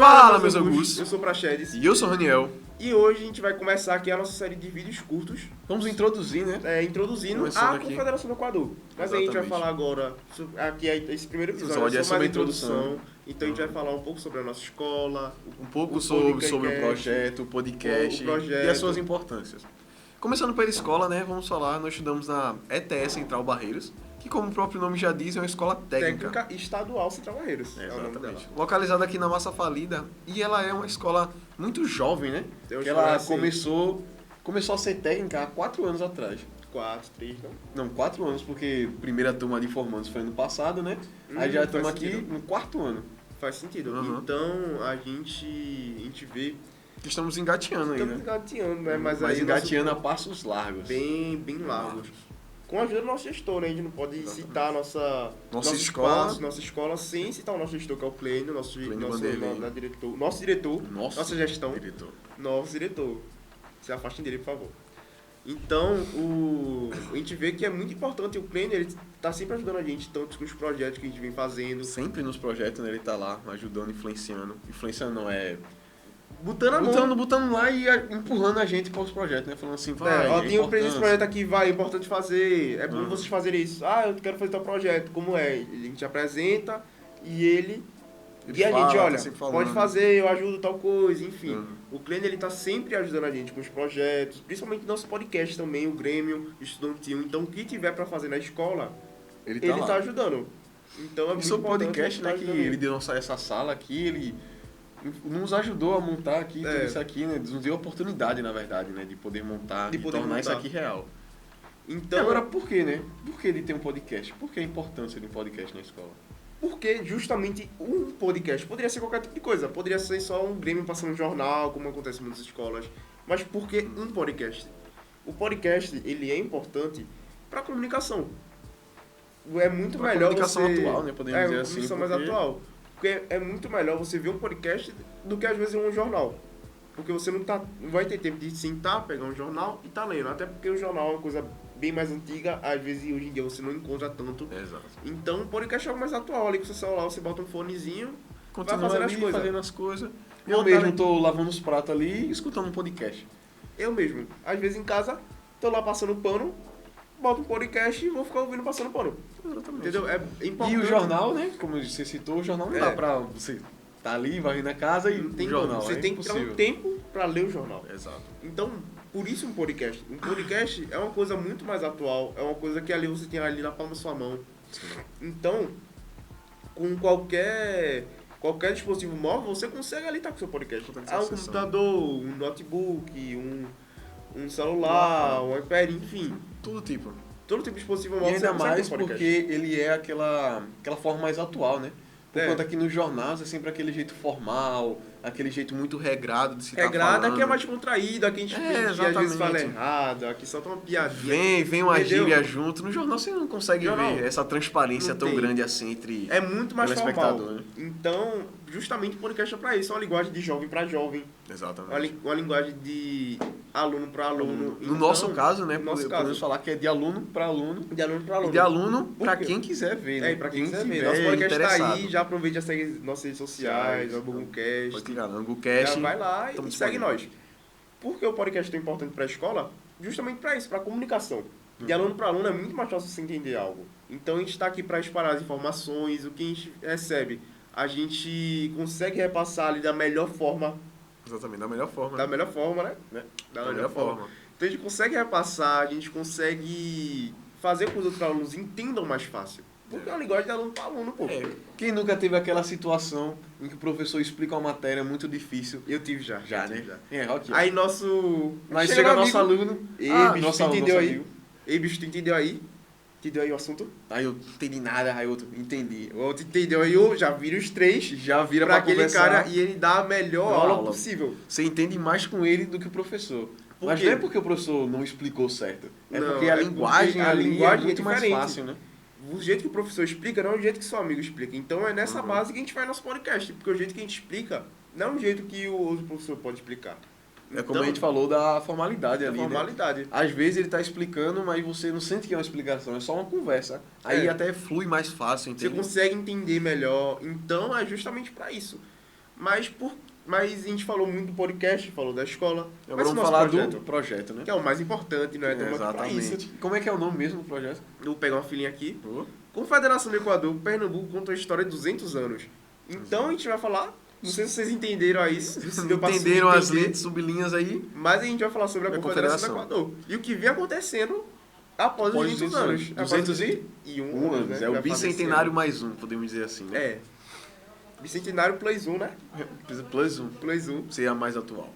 Fala, meus Augustos. Eu sou Praxedes. E eu sou o Raniel. E hoje a gente vai começar aqui a nossa série de vídeos curtos, Vamos introduzir, né? introduzindo Começando a aqui. Confederação do Equador. Mas aí a gente vai Exatamente. falar agora, aqui esse primeiro Esse episódio episódio é é sobre mais a introdução. Então a gente vai falar um pouco sobre a nossa escola, Um pouco o sobre o podcast, projeto, o podcast o projeto. e as suas importâncias. Começando pela escola, né? Vamos falar, nós estudamos na ETS Central Barreiros, que como o próprio nome já diz, é uma escola técnica. técnica estadual Central Barreiros. É o nome dela. Exatamente. Localizada aqui na Massa Falida, e ela é uma escola muito jovem, né? Tem uma Que escola ela assim. começou a ser técnica há 4 anos atrás. 4, 3, não? Não, 4 anos, porque a primeira turma de formandos foi ano passado, né? Aí já faz estamos aqui sentido. no 4º ano. Faz sentido. Uhum. Então a gente vê. Que estamos engateando ainda. Estamos engateando, né? Mas Mas aí engateando a passos largos. bem largos. Com a ajuda do nosso gestor, né? A gente não pode citar Nossa nosso escola. espaço, nossa escola, sem citar o nosso gestor, que é o Plênio, nosso Vanderlei. diretor, nosso diretor, nossa gestão, diretor. nosso diretor. Se afastem dele, por favor. Então, a gente vê que é muito importante o Plênio, ele tá sempre ajudando a gente, tanto com os projetos que a gente vem fazendo, Sempre nos projetos, né? Ele tá lá, ajudando, influenciando. Influenciando não, botando a mão. Botando lá e empurrando a gente para os projetos, né? Falando assim, vai, Ó, tem esse importância. projeto aqui, vai, é importante fazer, é bom Uhum. vocês fazerem isso. Ah, eu quero fazer tal projeto, como é? A gente apresenta e ele Ele e a fala, gente, tá olha, sempre falando. pode fazer, eu ajudo tal coisa, enfim. Uhum. O Clênio, ele tá sempre ajudando a gente com os projetos, principalmente nosso podcast também, o Grêmio Estudantil. Então, o que tiver pra fazer na escola, Ele ele tá tá lá. ajudando. Então, é E muito sobre o importante podcast, ele né? tá Que ajudando. ele deu essa sala aqui, ele nos ajudou a montar aqui tudo É. isso aqui, né? Nos deu a oportunidade, na verdade, né? De poder montar, De de poder tornar isso montar. aqui real. Então, E agora, por que, né? Por que ele tem um podcast? Por que a importância de um podcast na escola? porque justamente um podcast poderia ser qualquer tipo de coisa. Poderia ser só um Grêmio passando um jornal, como acontece em muitas escolas. Mas por que um podcast? O podcast, ele é importante para comunicação. É muito Pra melhor comunicação você... atual, né? Podemos dizer uma assim, comunicação mais porque- atual. Porque é muito melhor você ver um podcast do que às vezes um jornal. Porque você não vai ter tempo de sentar, pegar um jornal e tá lendo. Até porque o jornal é uma coisa bem mais antiga, às vezes hoje em dia você não encontra tanto. Exato. Então, o podcast é algo mais atual. Ali com o seu celular, você bota um fonezinho, Continua fazendo ali, as coisas. fazendo as coisas. Vou Eu botar mesmo ali. tô lavando os pratos ali e escutando um podcast. Eu mesmo. Às vezes em casa, tô lá passando pano, boto um podcast e vou ficar ouvindo passando pano. Exatamente. Entendeu? É importante. E o jornal, né? Como você citou, o jornal não É. dá pra você tá ali, vai na casa e Não tem o jornal. como. Você é tem que tirar um impossível. tempo pra ler o jornal. Exato. Então, por isso um podcast. Um podcast é uma coisa muito mais atual, é uma coisa que ali você tem ali na palma da sua mão. Então, com qualquer dispositivo móvel, você consegue ali estar com o seu podcast. Consegue Ah, um acessar. computador, um notebook, um celular, um iPad, enfim. Todo tipo. Todo tipo de dispositivo E móvel ainda você consegue mais ter um podcast. porque ele é aquela forma mais atual, né? Por É. conta que nos jornais é sempre aquele jeito formal, aquele jeito muito regrado de se estar Regrada, falando. aqui é mais contraída, aqui a gente É, que às vezes exatamente. fala errado, aqui solta uma piadinha. Vem uma Entendeu? gíria junto. No jornal você não consegue Jornal. ver essa transparência Não tão tem. grande assim entre É muito mais formal. telespectador, né? Então, justamente o podcast é pra isso. É uma linguagem de jovem pra jovem. Exatamente. Uma linguagem de aluno para aluno. No Então, nosso caso, né? no nosso Podemos caso, falar que é de aluno para aluno. de aluno para E aluno. de aluno para quê? quem quiser ver, né? É, e pra quem quiser ver. tiver Nosso podcast tá interessado. aí, já aproveite e segue nossas redes sociais, o Pode Bumbumcast. tirar, Já Angucast. vai lá e estamos segue disponíveis. nós. Por que o podcast é tão importante para a escola? Justamente para isso, para comunicação. Uhum. De aluno para aluno é muito mais fácil você entender algo. Então a gente está aqui para espalhar as informações, o que a gente recebe, a gente consegue repassar ali da melhor forma, Exatamente, da melhor forma. né? Da melhor forma. Então a gente consegue repassar, a gente consegue fazer com que os outros alunos entendam mais fácil. Porque é uma linguagem de aluno para aluno, pô. É, quem nunca teve aquela situação em que o professor explica uma matéria muito difícil? Eu tive já. Já, eu né? tive já. É, ok. Aí nosso... Mas chega nosso aluno. Ei, bicho, nosso tu aluno, entendeu nosso aí? amigo. Ei, bicho, tu entendeu aí? Entendeu aí o assunto? Aí eu não entendi nada, aí outro, entendi. O outro entendeu aí, eu já vira os três Já vira pra pra aquele conversar. cara e ele dá a melhor Uma aula aula. possível. Você entende mais com ele do que o professor. Por Mas quê? não é porque o professor não explicou certo. É Não, porque é a porque linguagem a ali linguagem é é muito mais diferente. fácil, né? O jeito que o professor explica não é o jeito que seu amigo explica. Então é nessa Uhum. base que a gente faz nosso podcast. Porque o jeito que a gente explica não é o jeito que o outro professor pode explicar. É como a gente falou da formalidade é ali, né? formalidade. Às vezes ele tá explicando, mas você não sente que é uma explicação, é só uma conversa. Aí É. até flui mais fácil, Você entende? consegue entender melhor. Então é justamente para isso. Mas a gente falou muito do podcast, falou da escola. Agora Mas vamos nosso falar projeto, do projeto, né? que é o mais importante, não é? Estamos aqui pra isso. Exatamente. Como é que é o nome mesmo do projeto? Eu vou pegar uma filhinha aqui. Pô. Confederação do Equador, Pernambuco conta a história de 200 anos. Então a gente vai falar, não sei se vocês entenderam aí, se deu pra Entenderam as subentender, letras, sublinhas aí? mas a gente vai falar sobre a Da Confederação do Confederação. Equador. E o que vem acontecendo após os 200 anos. 201 anos. né? É o Vai bicentenário mais um, podemos dizer assim, né? É. Bicentenário plus 1, né? Plus um. Plus 1. Seria a mais atual.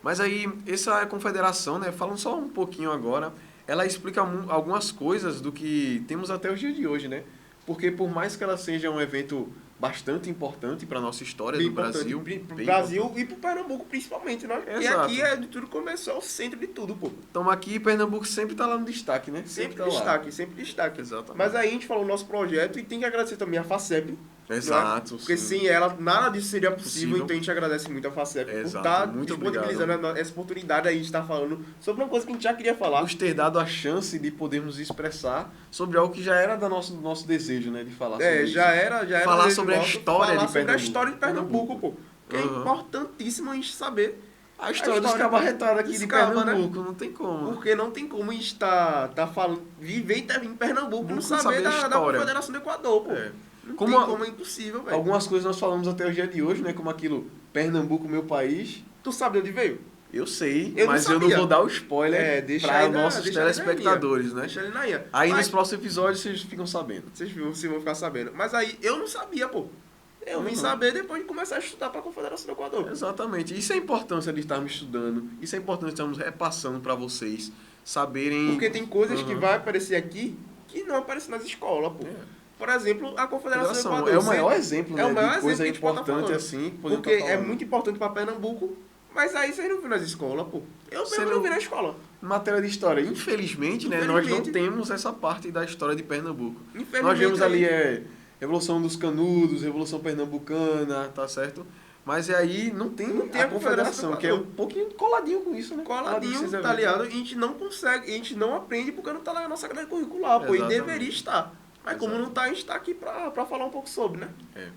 Mas aí, essa confederação, né, falando só um pouquinho agora, ela explica algumas coisas do que temos até o dia de hoje, né? Porque por mais que ela seja um evento bastante importante para a nossa história Bem do Brasil, importante pro bem Brasil importante. e pro Pernambuco principalmente, né? Porque Exato. aqui é de tudo começou, é o centro de tudo, pô. Então aqui Pernambuco sempre está lá no destaque, né? Sempre tá lá. destaque, sempre destaque. Exatamente. Mas aí a gente falou o nosso projeto e tem que agradecer também a FACEP. Exato. Porque sim. sem ela, nada disso seria possível, Possível. então a gente agradece muito a FACEP por Exato, estar muito disponibilizando essa oportunidade aí de estar falando sobre uma coisa que a gente já queria falar. Nos ter dado a chance de podermos expressar sobre algo que já era do nosso desejo, né? De falar sobre É, isso. já era Falar desejo sobre a nosso história falar de sobre a Pernambuco. história de Pernambuco, pô. Que é Uhum. importantíssimo a gente saber. A história dos história cabarretados aqui dos de cabas, né? Pernambuco, não tem como. Porque não tem como a gente tá falando, viver e tá em Pernambuco e não Não saber saber a da história. Confederação do Equador, pô. É. Não Como tem a- como, é impossível, velho. Algumas coisas nós falamos até o dia de hoje, né? Como aquilo, Pernambuco, meu país. Tu sabe de onde veio? Eu sei, Eu não mas eu não sabia. vou dar o spoiler Deixa para aí os na- nossos deixa aí na telespectadores, linha. né? Deixa ele na linha. Aí Mas- nos próximos episódios vocês ficam sabendo. Vocês vão ficar sabendo. Mas aí eu não sabia, pô. Eu vim Uhum. saber depois de começar a estudar pra Confederação do Equador. Exatamente. Isso é a importância de estarmos estudando. Isso é importante de estarmos repassando para vocês saberem. Porque tem coisas que Uhum. vai aparecer aqui que não aparecem nas escolas, pô. É. Por exemplo, a Confederação do Federação, Equador. é o maior exemplo, né, é o maior de exemplo coisa que a gente pode tá importante falando. assim. que podemos Porque tá é falando. muito importante pra Pernambuco, mas aí vocês não viram nas escolas, pô. Eu Você mesmo não- não vi na escola. Matéria de história. Infelizmente, né, nós não Infelizmente. temos essa parte da história de Pernambuco. Infelizmente, Nós vemos ali aí- Revolução dos Canudos, Revolução Pernambucana, tá certo? Mas aí não tem, Não tem a a Confederação Confederação, do que é um Equador. pouquinho coladinho com isso, né? Coladinho, com esses tá eventos. ligado? A gente não consegue, a gente não aprende porque não tá na nossa grade curricular, pô. E Exatamente. deveria estar. Mas como Exato. não tá, a gente tá aqui pra falar um pouco sobre, né? É.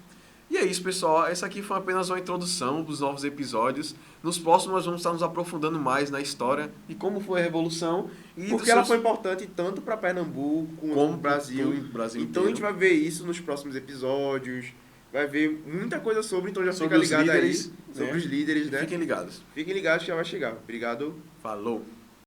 E é isso, pessoal. Essa aqui foi apenas uma introdução dos novos episódios. Nos próximos nós vamos estar nos aprofundando mais na história e como foi a Revolução. E Porque dos ela seus- foi importante tanto para Pernambuco como Como para o Brasil. pro Brasil Então a gente inteiro. vai ver isso nos próximos episódios. Vai ver muita coisa sobre, então já Sobre fica os ligado líderes, aí. Sobre né? os líderes, né? Fiquem ligados. Fiquem ligados que já vai chegar. Obrigado. Falou!